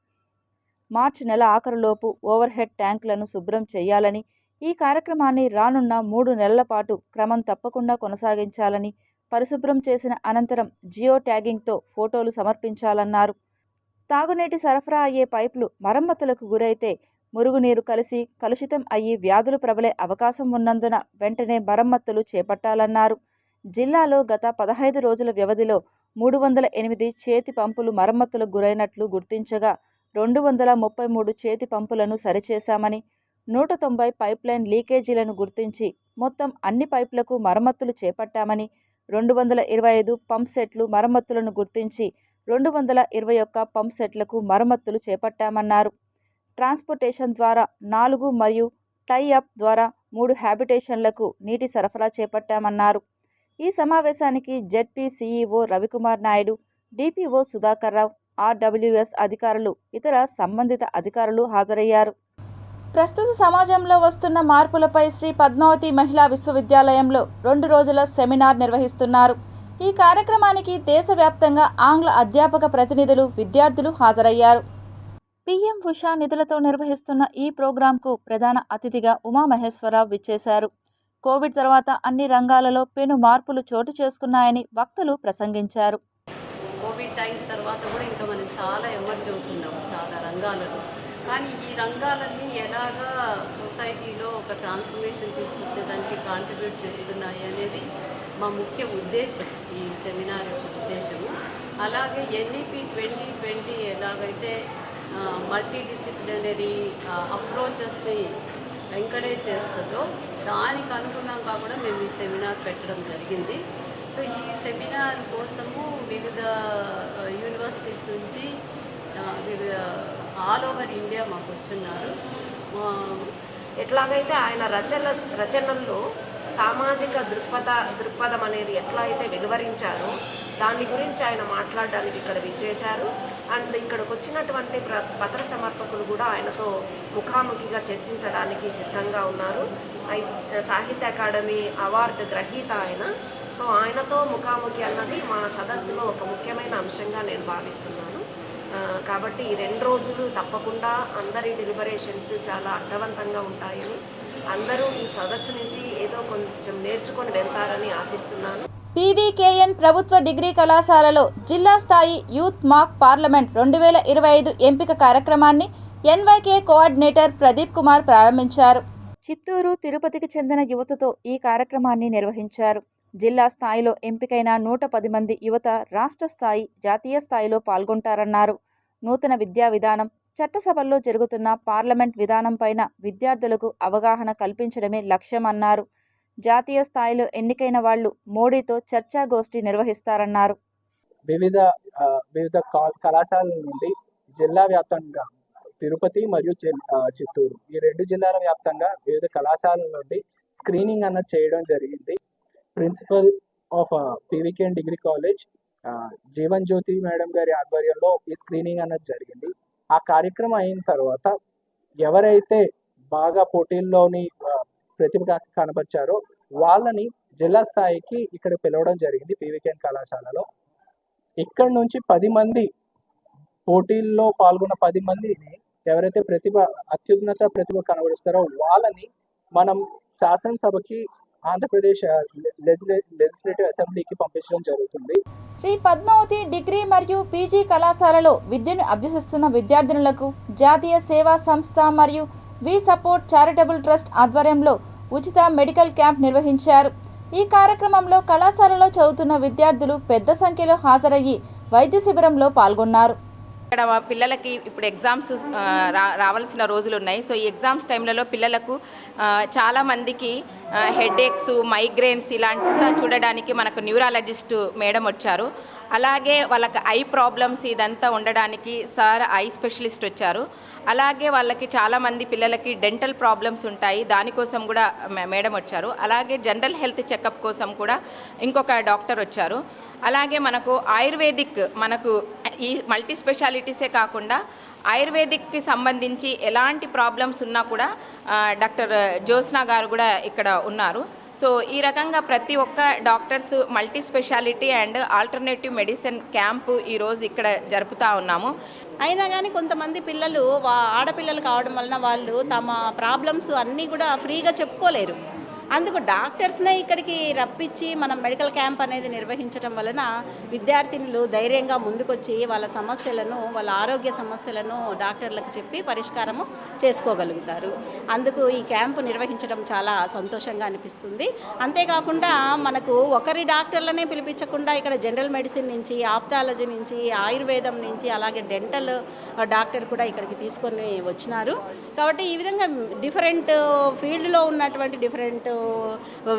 మార్చి నెల ఆఖరులోపు ఓవర్ హెడ్ ట్యాంకులను శుభ్రం చేయాలని, ఈ కార్యక్రమాన్ని రానున్న 3 నెలల పాటు క్రమం తప్పకుండా కొనసాగించాలని, పరిశుభ్రం చేసిన అనంతరం జియో ట్యాగింగ్తో ఫోటోలు సమర్పించాలన్నారు. తాగునీటి సరఫరా అయ్యే పైపులు మరమ్మతులకు గురైతే మురుగునీరు కలిసి కలుషితం అయ్యి వ్యాధులు ప్రబలే అవకాశం ఉన్నందున వెంటనే మరమ్మతులు చేపట్టాలన్నారు. జిల్లాలో గత 15 రోజుల వ్యవధిలో 308 చేతి పంపులు మరమ్మతులకు గురైనట్లు గుర్తించగా 233 చేతి పంపులను సరిచేశామని, 190 పైప్లైన్ లీకేజీలను గుర్తించి మొత్తం అన్ని పైపులకు మరమ్మతులు చేపట్టామని, 225 పంప్ సెట్లు మరమ్మతులను గుర్తించి 221 పంప్ సెట్లకు మరమ్మతులు చేపట్టామన్నారు. ట్రాన్స్పోర్టేషన్ ద్వారా 4 మరియు టై అప్ ద్వారా 3 హ్యాబిటేషన్లకు నీటి సరఫరా చేపట్టామన్నారు. ఈ సమావేశానికి ZP CEO Ravikumar Naidu, DPO Sudhakar Rao, RWS అధికారులు, ఇతర సంబంధిత అధికారులు హాజరయ్యారు. ప్రస్తుత సమాజంలో వస్తున్న మార్పులపై శ్రీ పద్మావతి మహిళా విశ్వవిద్యాలయంలో 2 రోజుల సెమినార్ నిర్వహిస్తున్నారు. ఈ కార్యక్రమానికి దేశవ్యాప్తంగా ఆంగ్ల అధ్యాపక ప్రతినిధులు, విద్యార్థులు హాజరయ్యారు. పీఎం ఉషా నిధులతో నిర్వహిస్తున్న ఈ ప్రోగ్రాంకు ప్రధాన అతిథిగా ఉమామహేశ్వరరావు విచ్చేశారు. కోవిడ్ తర్వాత అన్ని రంగాలలో పెను మార్పులు చోటు చేసుకున్నాయని వక్తలు ప్రసంగించారు. కోవిడ్ టైమ్స్ తర్వాత కూడా ఇంకా మనం చాలా ఎమర్జ్ అవుతున్నాం చాలా రంగాలలో. కానీ ఈ రంగాలన్నీ ఎలాగా సొసైటీలో ఒక ట్రాన్స్ఫర్మేషన్ తీసుకొచ్చేదానికి కాంట్రిబ్యూట్ చేస్తున్నాయి అనేది మా ముఖ్య ఉద్దేశం, ఈ సెమినార్ యొక్క ఉద్దేశము. అలాగే NEP 2020 ఎలాగైతే మల్టీ డిసిప్లినరీ అప్రోచెస్ని ఎంకరేజ్ చేస్తుందో దానికి అనుగుణంగా కూడా మేము ఈ సెమినార్ పెట్టడం జరిగింది. సో ఈ సెమినార్ కోసము వివిధ యూనివర్సిటీస్ నుంచి వివిధ ఆల్ ఓవర్ ఇండియా మాకు వచ్చున్నారు. ఎట్లాగైతే ఆయన రచనల్లో సామాజిక దృక్పథం అనేది ఎట్లా అయితే వెలువరించారో దాని గురించి ఆయన మాట్లాడడానికి ఇక్కడ విచ్చేశారు. అండ్ ఇక్కడికి వచ్చినటువంటి పత్ర సమర్పకులు కూడా ఆయనతో ముఖాముఖిగా చర్చించడానికి సిద్ధంగా ఉన్నారు. సాహిత్య అకాడమీ అవార్డు గ్రహీత ఆయన. సో ఆయనతో ముఖాముఖి అన్నది మా సదస్సులో ఒక ముఖ్యమైన అంశంగా నేను భావిస్తున్నాను. కాబట్టి ఈ 2 రోజులు తప్పకుండా అందరి డెలిబరేషన్స్ చాలా అర్థవంతంగా ఉంటాయని, అందరూ ఈ సదస్సు నుంచి ఏదో కొంచెం నేర్చుకొని వెళ్తారని ఆశిస్తున్నాను. పీవీకేఎన్ ప్రభుత్వ డిగ్రీ కళాశాలలో జిల్లా స్థాయి యూత్ మాక్ పార్లమెంట్ 2025 ఎంపిక కార్యక్రమాన్ని NYK కోఆర్డినేటర్ ప్రదీప్ కుమార్ ప్రారంభించారు. చిత్తూరు, తిరుపతికి చెందిన యువతతో ఈ కార్యక్రమాన్ని నిర్వహించారు. జిల్లా స్థాయిలో ఎంపికైన 110 మంది యువత రాష్ట్ర స్థాయి, జాతీయ స్థాయిలో పాల్గొంటారన్నారు. నూతన విద్యా విధానం, చట్టసభల్లో జరుగుతున్న పార్లమెంట్ విధానంపైన విద్యార్థులకు అవగాహన కల్పించడమే లక్ష్యమన్నారు. జాతీయ స్థాయిలో ఎన్నికైన వాళ్లు మోడీతో చర్చాగోష్ఠి నిర్వహిస్తారన్నారు. వివిధ కళాశాలల నుండి జిల్లా వ్యాప్తంగా తిరుపతి మరియు చిత్తూరు ఈ 2 జిల్లాల వ్యాప్తంగా వివిధ కళాశాలల నుండి స్క్రీనింగ్ అన్నది చేయడం జరిగింది. Principal of PVKN degree college Jeevan Jyothi madam గారి ఆధ్వర్యంలో ఈ స్క్రీనింగ్ అన్నది జరిగింది. ఆ కార్యక్రమం అయిన తర్వాత ఎవరైతే బాగా పోటీల్లోని ప్రతిభ కనపరిచారో వాళ్ళని జిల్లా స్థాయికి ఇక్కడ పిలవడం జరిగింది పీవీకేఎన్ కళాశాలలో. ఇక్కడ నుంచి 10 మంది పోటీల్లో పాల్గొన్న 10 మందిని ఎవరైతే అత్యున్నత ప్రతిభ కనబరుస్తారో వాళ్ళని మనం శాసనసభకి ఆంధ్రప్రదేశ్ లెజిస్లేటివ్ అసెంబ్లీకి పంపించడం జరుగుతుంది. శ్రీ పద్మావతి డిగ్రీ మరియు పీజీ కళాశాలలో విద్యను అభ్యసిస్తున్న విద్యార్థినులకు జాతీయ సేవా సంస్థ మరియు వి సపోర్ట్ చారిటబుల్ ట్రస్ట్ ఆధ్వర్యంలో ఉచిత మెడికల్ క్యాంప్ నిర్వహించారు. ఈ కార్యక్రమంలో కళాశాలలో చదువుతున్న విద్యార్థులు పెద్ద సంఖ్యలో హాజరయ్యి వైద్య శిబిరంలో పాల్గొన్నారు. ఇక్కడ పిల్లలకి ఇప్పుడు ఎగ్జామ్స్ రావాల్సిన రోజులు ఉన్నాయి. సో ఈ ఎగ్జామ్స్ టైంలలో పిల్లలకు చాలామందికి హెడేక్స్, మైగ్రేన్స్ ఇలాంటి చూడడానికి మనకు న్యూరాలజిస్ట్ మేడం వచ్చారు. అలాగే వాళ్ళకి ఐ ప్రాబ్లమ్స్ ఇదంతా ఉండడానికి సార్ ఐ స్పెషలిస్ట్ వచ్చారు. అలాగే వాళ్ళకి చాలామంది పిల్లలకి డెంటల్ ప్రాబ్లమ్స్ ఉంటాయి, దానికోసం కూడా మేడం వచ్చారు. అలాగే జనరల్ హెల్త్ చెకప్ కోసం కూడా ఇంకొక డాక్టర్ వచ్చారు. అలాగే మనకు ఆయుర్వేదిక్, మనకు ఈ మల్టీ స్పెషాలిటీసే కాకుండా ఆయుర్వేదిక్కి సంబంధించి ఎలాంటి ప్రాబ్లమ్స్ ఉన్నా కూడా డాక్టర్ జ్యోత్స్నా గారు కూడా ఇక్కడ ఉన్నారు. సో ఈ రకంగా ప్రతి ఒక్క doctors multi speciality and alternative medicine camp ఈరోజు ఇక్కడ జరుపుతూ ఉన్నాము. అయినా కానీ కొంతమంది పిల్లలు ఆడపిల్లలు కావడం వలన వాళ్ళు తమ ప్రాబ్లమ్స్ అన్నీ కూడా ఫ్రీగా చెప్పుకోలేరు. అందుకు డాక్టర్స్నే ఇక్కడికి రప్పించి మనం మెడికల్ క్యాంప్ అనేది నిర్వహించడం వలన విద్యార్థినులు ధైర్యంగా ముందుకొచ్చి వాళ్ళ సమస్యలను, వాళ్ళ ఆరోగ్య సమస్యలను డాక్టర్లకు చెప్పి పరిష్కారము చేసుకోగలుగుతారు. అందుకు ఈ క్యాంపు నిర్వహించడం చాలా సంతోషంగా అనిపిస్తుంది. అంతేకాకుండా మనకు ఒకరి డాక్టర్లనే పిలిపించకుండా ఇక్కడ జనరల్ మెడిసిన్ నుంచి, ఆప్థాలజీ నుంచి, ఆయుర్వేదం నుంచి, అలాగే డెంటల్ డాక్టర్ కూడా ఇక్కడికి తీసుకొని వచ్చినారు. కాబట్టి ఈ విధంగా డిఫరెంట్ ఫీల్డ్లో ఉన్నటువంటి డిఫరెంట్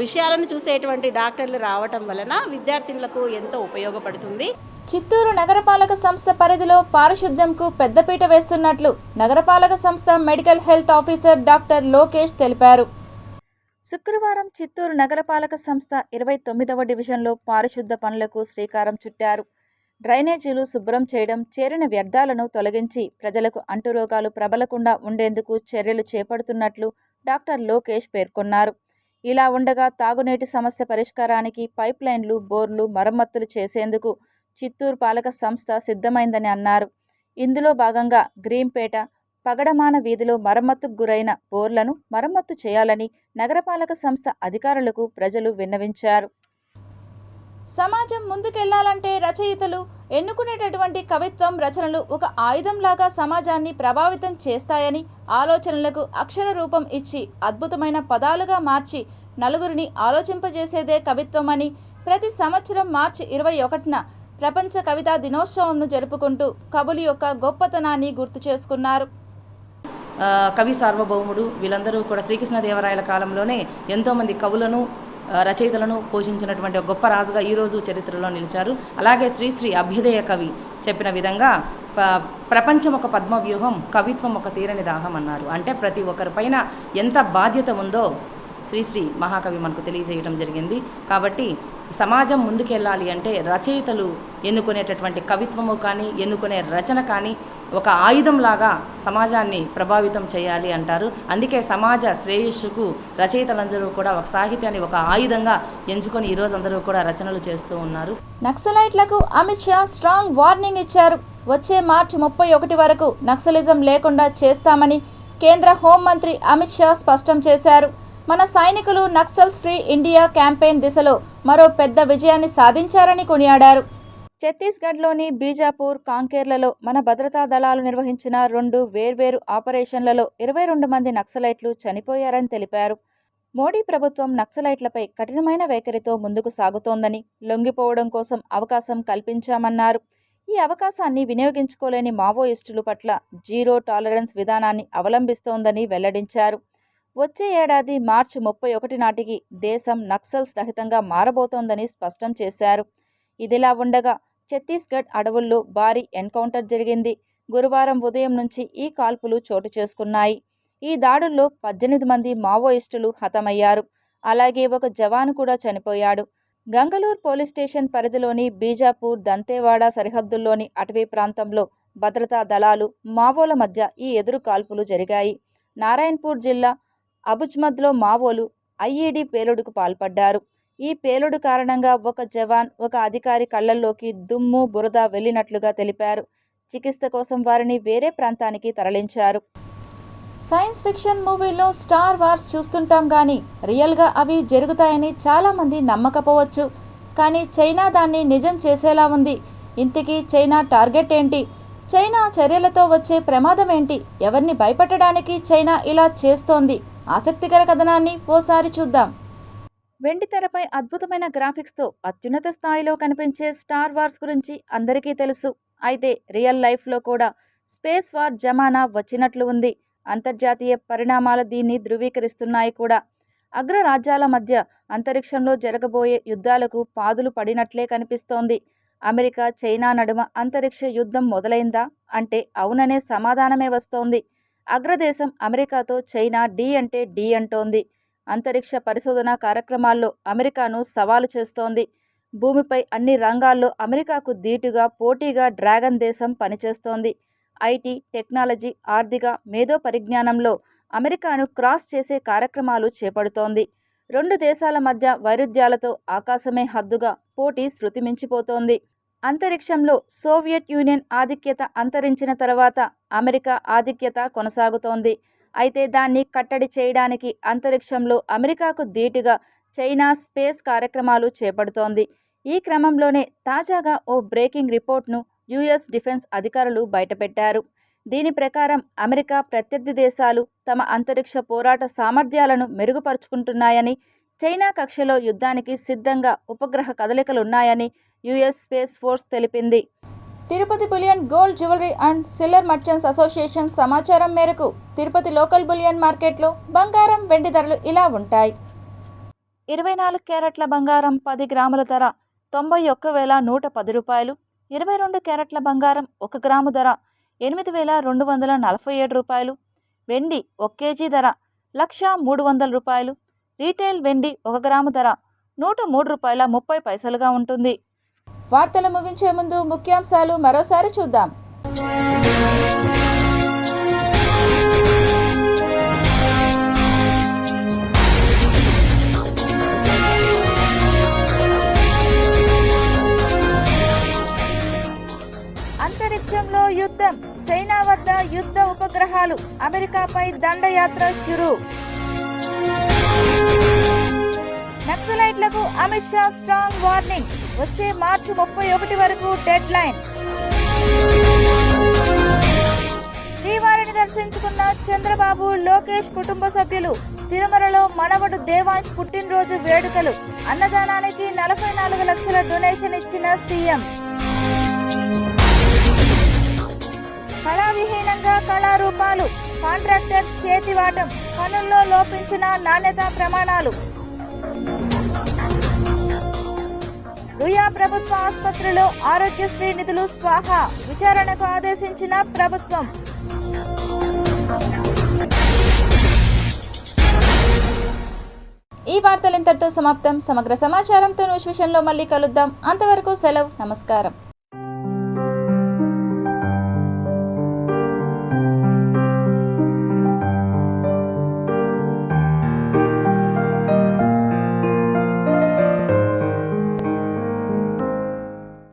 విషయాలను చూసేటువంటి డాక్టర్లు రావటం వలన విద్యార్థినులకు ఎంతో ఉపయోగపడుతుంది. చిత్తూరు నగరపాలక సంస్థ పరిధిలో పారిశుద్ధ్యంకు పెద్దపీట వేస్తున్నట్లు నగరపాలక సంస్థ medical health officer doctor Lokesh తెలిపారు. శుక్రవారం చిత్తూరు నగరపాలక సంస్థ 29వ డివిజన్లో పారిశుద్ధ పనులకు శ్రీకారం చుట్టారు. డ్రైనేజీలు శుభ్రం చేయడం, చేరిన వ్యర్థాలను తొలగించి ప్రజలకు అంటురోగాలు ప్రబలకుండా ఉండేందుకు చర్యలు చేపడుతున్నట్లు డాక్టర్ లోకేష్ పేర్కొన్నారు. ఇలా ఉండగా తాగునీటి సమస్య పరిష్కారానికి పైప్లైన్లు, బోర్లు మరమ్మతులు చేసేందుకు చిత్తూరు పాలక సంస్థ సిద్ధమైందని అన్నారు. ఇందులో భాగంగా గ్రీంపేట, పగడమాన వీధిలో మరమ్మతుకు గురైన బోర్లను మరమ్మతు చేయాలని నగరపాలక సంస్థ అధికారులకు ప్రజలు విన్నవించారు. సమాజం ముందుకెళ్లాలంటే రచయితలు ఎన్నుకునేటటువంటి కవిత్వం రచనలు ఒక ఆయుధంలాగా సమాజాన్ని ప్రభావితం చేస్తాయని, ఆలోచనలకు అక్షర రూపం ఇచ్చి అద్భుతమైన పదాలుగా మార్చి నలుగురిని ఆలోచింపజేసేదే కవిత్వం అని ప్రతి సంవత్సరం మార్చి 21న ప్రపంచ కవితా దినోత్సవంను జరుపుకుంటూ కవుల యొక్క గొప్పతనాన్ని గుర్తు చేసుకున్నారు. కవి సార్వభౌముడు వీళ్ళందరూ కూడా శ్రీకృష్ణదేవరాయల కాలంలోనే ఎంతోమంది కవులను, రచయితలను పోషించినటువంటి ఒక గొప్ప రాజుగా ఈరోజు చరిత్రలో నిలిచారు. అలాగే శ్రీశ్రీ అభ్యుదయ కవి చెప్పిన విధంగా ప్రపంచం ఒక పద్మవ్యూహం, కవిత్వం ఒక తీరని దాహం అన్నారు. అంటే ప్రతి ఒక్కరిపైన ఎంత బాధ్యత ఉందో శ్రీశ్రీ మహాకవి మనకు తెలియజేయడం జరిగింది. కాబట్టి సమాజం ముందుకెళ్ళాలి అంటే రచయితలు ఎన్నుకునేటటువంటి కవిత్వము కానీ, ఎన్నుకునే రచన కానీ ఒక ఆయుధంలాగా సమాజాన్ని ప్రభావితం చేయాలి అంటారు. అందుకే సమాజ శ్రేయస్సుకు రచయితలందరూ కూడా ఒక సాహిత్యాన్ని ఒక ఆయుధంగా ఎంచుకొని ఈరోజు అందరూ కూడా రచనలు చేస్తూ ఉన్నారు. నక్సలైట్లకు అమిత్ షా స్ట్రాంగ్ వార్నింగ్ ఇచ్చారు. వచ్చే మార్చి 31 వరకు నక్సలిజం లేకుండా చేస్తామని కేంద్ర హోంమంత్రి అమిత్ షా స్పష్టం చేశారు. మన సైనికులు నక్సల్స్ ఫ్రీ ఇండియా క్యాంపెయిన్ దిశలో మరో పెద్ద విజయాన్ని సాధించారని కొనియాడారు. ఛత్తీస్గఢ్లోని బీజాపూర్, కాంకేర్లలో మన భద్రతా దళాలు నిర్వహించిన 2 వేర్వేరు ఆపరేషన్లలో 22 మంది నక్సలైట్లు చనిపోయారని తెలిపారు. మోడీ ప్రభుత్వం నక్సలైట్లపై కఠినమైన వైఖరితో ముందుకు సాగుతోందని, లొంగిపోవడం కోసం అవకాశం కల్పించామన్నారు. ఈ అవకాశాన్ని వినియోగించుకోలేని మావోయిస్టుల పట్ల జీరో టాలరెన్స్ విధానాన్ని అవలంబిస్తోందని వెల్లడించారు. వచ్చే ఏడాది మార్చి 31 నాటికి దేశం నక్సల్స్ రహితంగా మారబోతోందని స్పష్టం చేశారు. ఇదిలా ఉండగా ఛత్తీస్గఢ్ అడవుల్లో భారీ ఎన్కౌంటర్ జరిగింది. గురువారం ఉదయం నుంచి ఈ కాల్పులు చోటు చేసుకున్నాయి. ఈ దాడుల్లో 18 మంది మావోయిస్టులు హతమయ్యారు. అలాగే ఒక జవాను కూడా చనిపోయాడు. గంగలూర్ పోలీస్ స్టేషన్ పరిధిలోని బీజాపూర్, దంతేవాడ సరిహద్దుల్లోని అటవీ ప్రాంతంలో భద్రతా దళాలు, మావోల మధ్య ఈ ఎదురు కాల్పులు జరిగాయి. నారాయణపూర్ జిల్లా అబుజ్మద్లో మావోలు ఐఈడీ పేలుడుకు పాల్పడ్డారు. ఈ పేలుడు కారణంగా ఒక జవాన్, ఒక అధికారి కళ్లల్లోకి దుమ్ము, బురద వెళ్లినట్లుగా తెలిపారు. చికిత్స కోసం వారిని వేరే ప్రాంతానికి తరలించారు. సైన్స్ ఫిక్షన్ మూవీలో స్టార్ వార్స్ చూస్తుంటాం కానీ రియల్గా అవి జరుగుతాయని చాలామంది నమ్మకపోవచ్చు. కానీ చైనా దాన్ని నిజం చేసేలా ఉంది. ఇంతకీ చైనా టార్గెట్ ఏంటి? చైనా చర్యలతో వచ్చే ప్రమాదం ఏంటి? ఎవరిని భయపెట్టడానికి చైనా ఇలా చేస్తోంది? ఆసక్తికర కథనాన్ని ఓసారి చూద్దాం. వెండితెరపై అద్భుతమైన గ్రాఫిక్స్తో అత్యున్నత స్థాయిలో కనిపించే స్టార్ వార్స్ గురించి అందరికీ తెలుసు. అయితే రియల్ లైఫ్లో కూడా స్పేస్ వార్ జమానా వచ్చినట్లు ఉంది. అంతర్జాతీయ పరిణామాలు దీన్ని ధృవీకరిస్తున్నాయి కూడా. అగ్రరాజ్యాల మధ్య అంతరిక్షంలో జరగబోయే యుద్ధాలకు పాదులు పడినట్లే కనిపిస్తోంది. అమెరికా, చైనా నడుమ అంతరిక్ష యుద్ధం మొదలైందా అంటే అవుననే సమాధానమే వస్తోంది. అగ్రదేశం అమెరికాతో చైనా డి అంటే డి అంటోంది. అంతరిక్ష పరిశోధన కార్యక్రమాల్లో అమెరికాను సవాలు చేస్తోంది. భూమిపై అన్ని రంగాల్లో అమెరికాకు ధీటుగా, పోటీగా డ్రాగన్ దేశం పనిచేస్తోంది. ఐటీ, టెక్నాలజీ, ఆర్థిక, మేధో పరిజ్ఞానంలో అమెరికాను క్రాస్ చేసే కార్యక్రమాలు చేపడుతోంది. 2 దేశాల మధ్య వైరుధ్యాలతో ఆకాశమే హద్దుగా పోటీ శృతిమించిపోతోంది. అంతరిక్షంలో సోవియట్ యూనియన్ ఆధిక్యత అంతరించిన తర్వాత అమెరికా ఆధిక్యత కొనసాగుతోంది. అయితే దాన్ని కట్టడి చేయడానికి అంతరిక్షంలో అమెరికాకు ధీటుగా చైనా స్పేస్ కార్యక్రమాలు చేపడుతోంది. ఈ క్రమంలోనే తాజాగా ఓ బ్రేకింగ్ రిపోర్ట్ను యుఎస్ డిఫెన్స్ అధికారులు బయటపెట్టారు. దీని ప్రకారం అమెరికా, ప్రత్యర్థి దేశాలు తమ అంతరిక్ష పోరాట సామర్థ్యాలను మెరుగుపరుచుకుంటున్నాయని, చైనా కక్షలో యుద్ధానికి సిద్ధంగా ఉపగ్రహ కదలికలున్నాయని యుఎస్ స్పేస్ ఫోర్స్ తెలిపింది. Tirupati bullion gold jewellery and silver merchants association సమాచారం మేరకు తిరుపతి లోకల్ బులియన్ మార్కెట్లో బంగారం, వెండి ధరలు ఇలా ఉంటాయి. 24 క్యారెట్ల బంగారం 10 గ్రాముల ధర 91,110 రూపాయలు. 22 క్యారెట్ల బంగారం 1 గ్రాము ధర 8,247 రూపాయలు. వెండి 1 కేజీ ధర 1,03,00 రూపాయలు. రీటైల్ వెండి 1 గ్రాము ధర 103 రూపాయల 30 పైసలుగా ఉంటుంది. వార్తలు ముగించే ముందు ముఖ్యాంశాలు మరోసారి చూద్దాం. అంతరిక్షంలో యుద్ధం, చైనా వద్ద యుద్ధ ఉపగ్రహాలు, అమెరికాపై దండయాత్ర షురూ. నక్సలైట్లకు అమిత్ షా స్ట్రాంగ్ వార్నింగ్, వచ్చే మార్చి 31 వరకు డెడ్ లైన్. శ్రీవారిని దర్శించుకున్న చంద్రబాబు, లోకేష్ కుటుంబ సభ్యులు. తిరుమలలో మనవడు దేవాంశ్ పుట్టినరోజు వేడుకలు. అన్నదానానికి 44 లక్షల డొనేషన్ ఇచ్చిన సీఎం. కళావిహీనంగా కళారూపాలు, కాంట్రాక్టర్ చేతివాటం, పనుల్లో లోపించిన నాణ్యతా ప్రమాణాలు. రుయా ప్రభుత్వ ఆసుపత్రిలో ఆరోగ్యశ్రీ నిధులు స్వాహా, విచారణకు ఆదేశించిన ప్రభుత్వం. ఈ వార్తలు ఇంతటితో సమాప్తం. సమగ్ర సమాచారంతో న్యూస్ విషయంలో మళ్ళీ కలుద్దాం. అంతవరకు సెలవు. నమస్కారం.